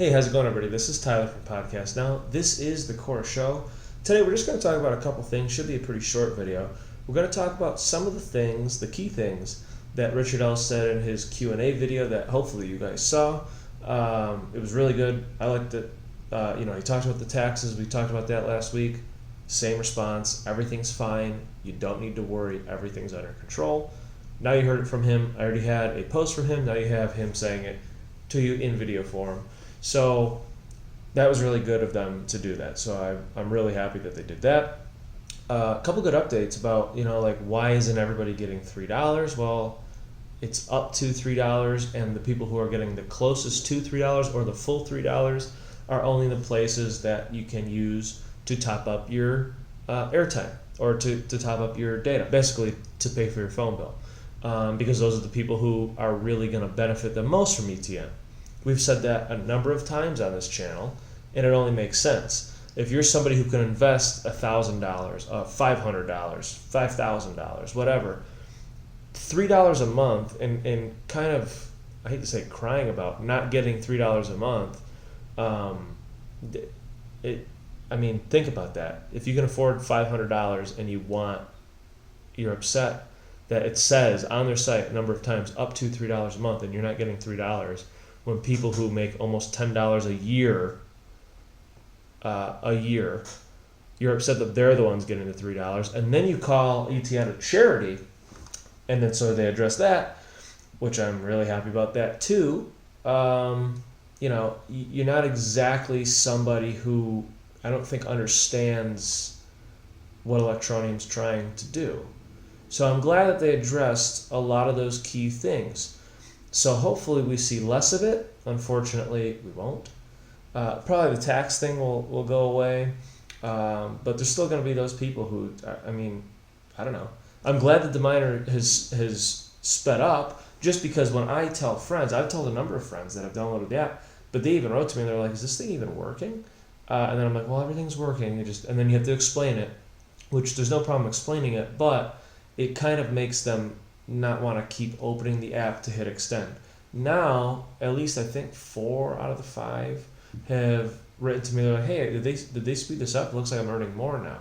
Hey, how's it going, everybody? This is Tyler from Podcast Now. This is the Quorra Show. Today, we're just going to talk about a couple things. Should be a pretty short video. We're going to talk about some of the things, the key things, that Richard Ells said in his Q&A video that hopefully you guys saw. It was really good. I liked it. He talked about the taxes. We talked about that last week. Same response. Everything's fine. You don't need to worry. Everything's under control. Now you heard it from him. I already had a post from him. Now you have him saying it to you in video form. So that was really good of them to do that. So I'm really happy that they did that. A couple good updates about, why isn't everybody getting $3? Well, it's up to $3, and the people who are getting the closest to $3 or the full $3 are only the places that you can use to top up your airtime or to top up your data, basically to pay for your phone bill, because those are the people who are really going to benefit the most from ETN. We've said that a number of times on this channel, and it only makes sense. If you're somebody who can invest $1,000, $500, $5,000, whatever, $3 a month, and kind of, I hate to say crying about not getting $3 a month, think about that. If you can afford $500 and you're upset that it says on their site a number of times up to $3 a month and you're not getting $3, when people who make almost $10 a year, you're upset that they're the ones getting the $3, and then you call ETN a charity, and then so they address that, which I'm really happy about that too. You're not exactly somebody who I don't think understands what Electroneum's trying to do. So I'm glad that they addressed a lot of those key things. So hopefully we see less of it. Unfortunately, we won't. Probably the tax thing will go away. But there's still going to be those people who, I don't know. I'm glad that the miner has sped up, just because when I tell friends, I've told a number of friends that have downloaded the app, but they even wrote to me and they're like, is this thing even working? And then I'm like, well, everything's working. And then you have to explain it, which there's no problem explaining it, but it kind of makes them not want to keep opening the app to hit extend. Now, at least I think 4 out of the 5 have written to me. They're like, hey, did they speed this up? It looks like I'm earning more now.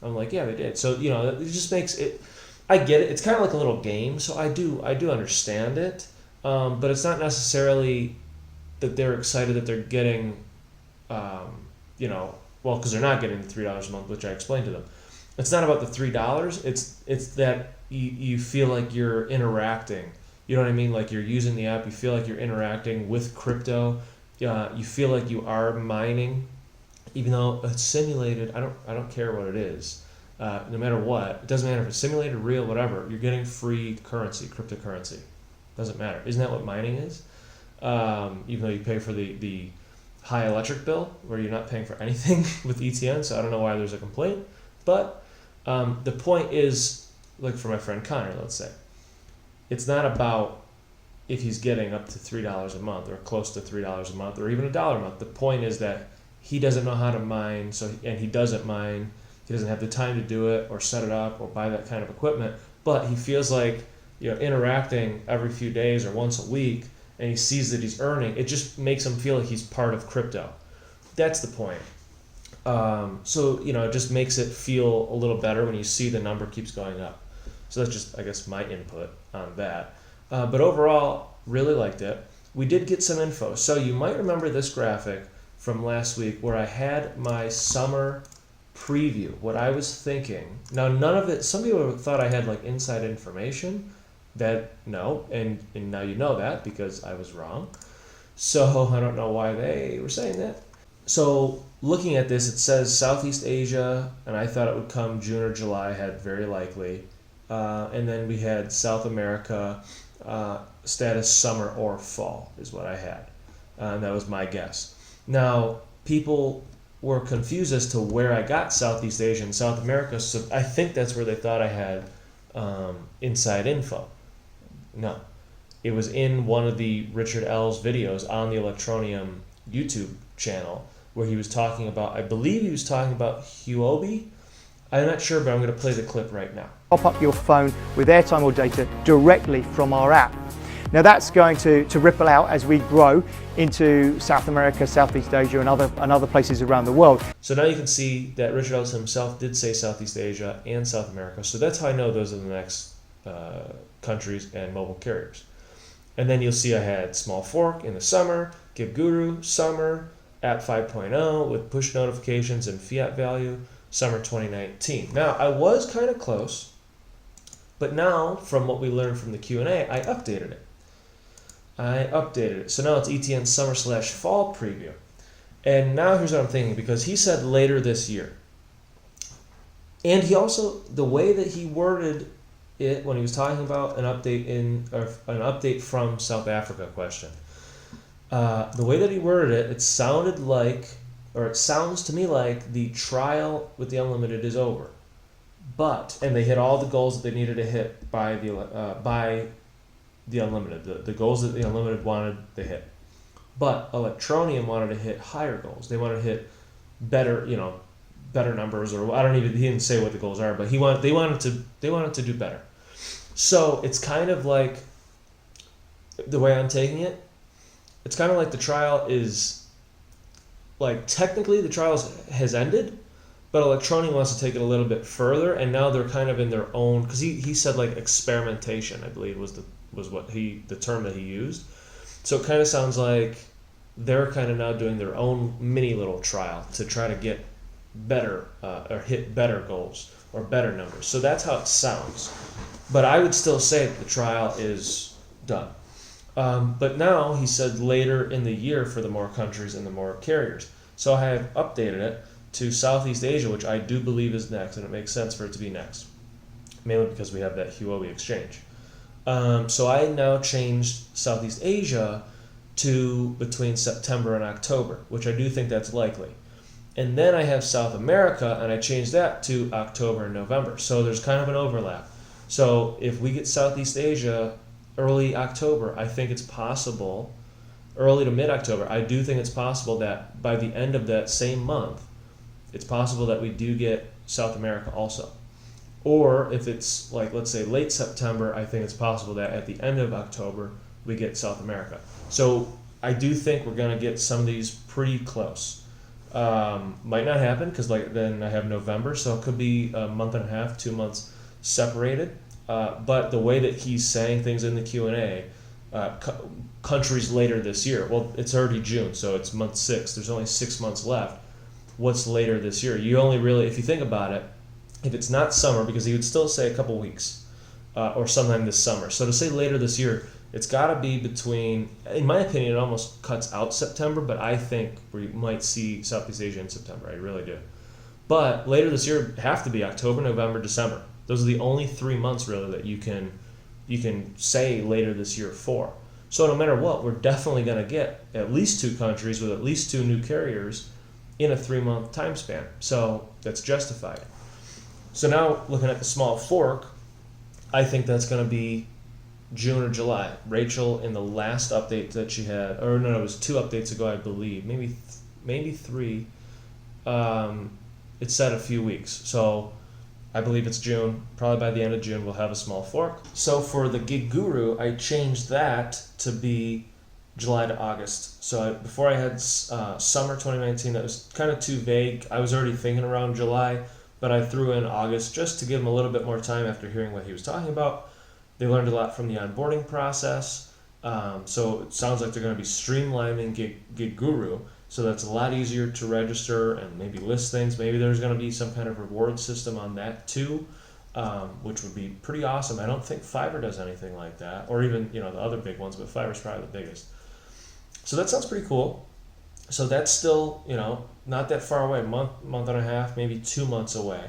I'm like, yeah, they did. So, it just makes it, I get it. It's kind of like a little game. So I do understand it. But it's not necessarily that they're excited that they're getting, because they're not getting the $3 a month, which I explained to them. It's not about the $3. It's that you feel like you're interacting. You know what I mean? Like you're using the app. You feel like you're interacting with crypto. You feel like you are mining, even though it's simulated. I don't care what it is. No matter what, it doesn't matter if it's simulated, real, whatever. You're getting free currency, cryptocurrency. Doesn't matter. Isn't that what mining is? Even though you pay for the high electric bill, where you're not paying for anything with ETN. So I don't know why there's a complaint, but the point is, like for my friend Connor, let's say, it's not about if he's getting up to $3 a month or close to $3 a month or even $1 a month. The point is that he doesn't know how to mine, and he doesn't mine. He doesn't have the time to do it or set it up or buy that kind of equipment. But he feels like interacting every few days or once a week, and he sees that he's earning. It just makes him feel like he's part of crypto. That's the point. It just makes it feel a little better when you see the number keeps going up. So that's just, I guess, my input on that. But overall, really liked it. We did get some info. So you might remember this graphic from last week where I had my summer preview, what I was thinking. Now, none of it, some people thought I had like inside information. No, and now you know that because I was wrong. So I don't know why they were saying that. So looking at this, it says Southeast Asia, and I thought it would come June or July, had very likely. And then we had South America, status summer or fall is what I had. And that was my guess. Now, people were confused as to where I got Southeast Asia and South America, so I think that's where they thought I had inside info. No. It was in one of the Richard Ells videos on the Electroneum YouTube channel where he was talking about, I believe he was talking about Huobi. I'm not sure, but I'm going to play the clip right now. Top up your phone with airtime or data directly from our app. Now that's going to ripple out as we grow into South America, Southeast Asia, and other places around the world. So now you can see that Richard Ells himself did say Southeast Asia and South America. So that's how I know those are the next countries and mobile carriers. And then you'll see I had Small Fork in the summer, Gig Guru, summer, App 5.0 with push notifications and fiat value, summer 2019. Now, I was kind of close, but now, from what we learned from the Q&A, I updated it. So now it's ETN summer/fall preview. And now here's what I'm thinking, because he said later this year. And he also, the way that he worded it when he was talking about an update from South Africa question, the way that he worded it, it sounded like, or it sounds to me like the trial with the unlimited is over. And they hit all the goals that they needed to hit by the unlimited. The goals that the unlimited wanted, they hit. But Electroneum wanted to hit higher goals. They wanted to hit better numbers, or he didn't say what the goals are, but they wanted to do better. So it's kind of like, the way I'm taking it, it's kind of like the trial is, like, technically the trial has ended, but Electroneum wants to take it a little bit further, and now they're kind of in their own, because he said like experimentation, I believe was the term that he used. So it kind of sounds like they're kind of now doing their own mini little trial to try to get better or hit better goals or better numbers. So that's how it sounds. But I would still say that the trial is done. But now he said later in the year for the more countries and the more carriers. So I have updated it to Southeast Asia, which I do believe is next, and it makes sense for it to be next, mainly because we have that Huawei exchange. So I now changed Southeast Asia to between September and October, which I do think that's likely. And then I have South America, and I changed that to October and November. So there's kind of an overlap. So if we get Southeast Asia early October, I think it's possible, early to mid-October, I do think it's possible that by the end of that same month, it's possible that we do get South America also. Or if it's like, let's say late September, I think it's possible that at the end of October, we get South America. So I do think we're going to get some of these pretty close. Might not happen, because then I have November, so it could be a month and a half, 2 months separated. But the way that he's saying things in the Q&A, countries later this year, well, it's already June, so it's month 6. There's only 6 months left. What's later this year? You only really, if you think about it, if it's not summer, because he would still say a couple weeks or sometime this summer. So to say later this year, it's got to be between, in my opinion, it almost cuts out September, but I think we might see Southeast Asia in September. I really do. But later this year, have to be October, November, December. Those are the only 3 months really that you can say later this year for. So no matter what, we're definitely going to get at least 2 countries with at least 2 new carriers in a 3-month time span. So that's justified. So now looking at the Small Fork, I think that's going to be June or July. Rachel, in the last update that she had, or no, it was 2 updates ago, I believe, maybe 3. It said a few weeks. So I believe it's June. Probably by the end of June, we'll have a Small Fork. So for the Gig Guru, I changed that to be July to August. So before I had summer 2019, that was kind of too vague. I was already thinking around July, but I threw in August just to give them a little bit more time after hearing what he was talking about. They learned a lot from the onboarding process. So it sounds like they're going to be streamlining Gig Guru, so that's a lot easier to register and maybe list things. Maybe there's going to be some kind of reward system on that too, which would be pretty awesome. I don't think Fiverr does anything like that, or even the other big ones, but Fiverr's probably the biggest. So that sounds pretty cool. So that's still not that far away, month and a half, maybe 2 months away.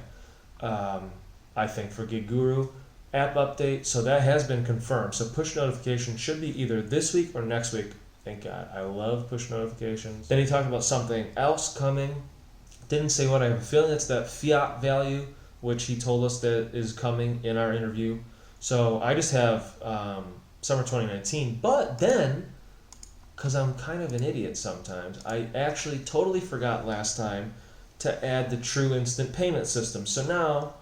I think for Gig Guru. App update, so that has been confirmed. So push notification should be either this week or next week. Thank God. I love push notifications. Then he talked about something else coming. Didn't say what. I have a feeling it's that fiat value, which he told us that is coming in our interview. So I just have summer 2019. But then, because I'm kind of an idiot sometimes, I actually totally forgot last time to add the true instant payment system. So now,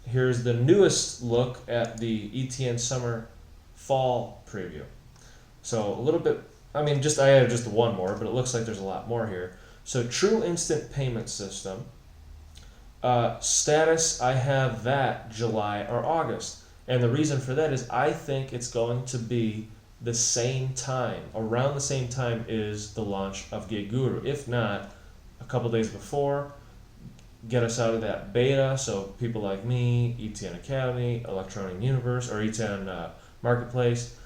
here's the newest look at the ETN summer fall preview. So a little bit, I added just one more, but it looks like there's a lot more here. So true instant payment system. Status, I have that July or August. And the reason for that is I think it's going to be the same time, around the same time is the launch of Gig Guru. If not, a couple days before, get us out of that beta. So people like me, ETN Academy, Electroneum Universe, or ETN Marketplace.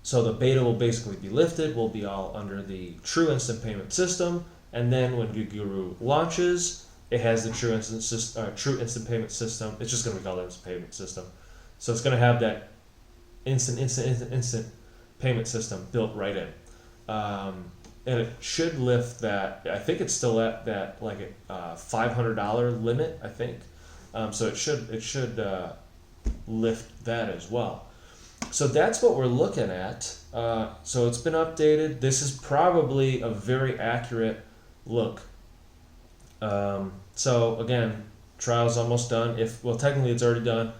So the beta will basically be lifted. We'll be all under the true instant payment system. And then when Gig Guru launches, it has the true instant payment system. It's just going to be called instant payment system. So it's going to have that instant payment system built right in. And it should lift that. I think it's still at that like $500 limit, I think. So it should lift that as well. So that's what we're looking at. So it's been updated. This is probably a very accurate look. So again, trial's almost done. Technically it's already done,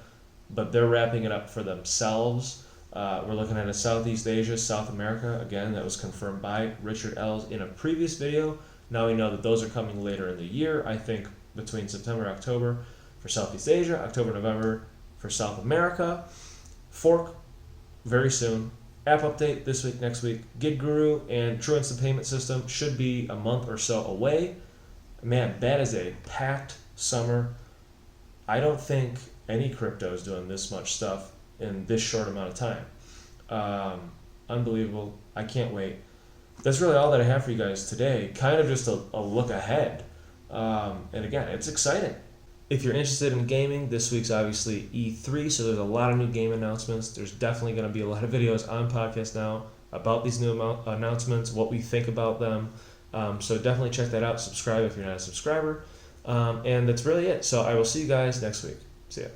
but they're wrapping it up for themselves. We're looking at Southeast Asia, South America. Again, that was confirmed by Richard Ells in a previous video. Now we know that those are coming later in the year. I think between September and October for Southeast Asia, October, November for South America. Fork very soon. App update this week, next week. Gig Guru and True Instant Payment System should be a month or so away. Man, that is a packed summer. I don't think any crypto is doing this much stuff in this short amount of time. Unbelievable. I can't wait. That's really all that I have for you guys today. Kind of just a look ahead. And again, it's exciting. If you're interested in gaming, this week's obviously E3, so there's a lot of new game announcements. There's definitely going to be a lot of videos on Podcast Now about these new announcements, what we think about them. So definitely check that out. Subscribe if you're not a subscriber. And that's really it. So I will see you guys next week. See ya.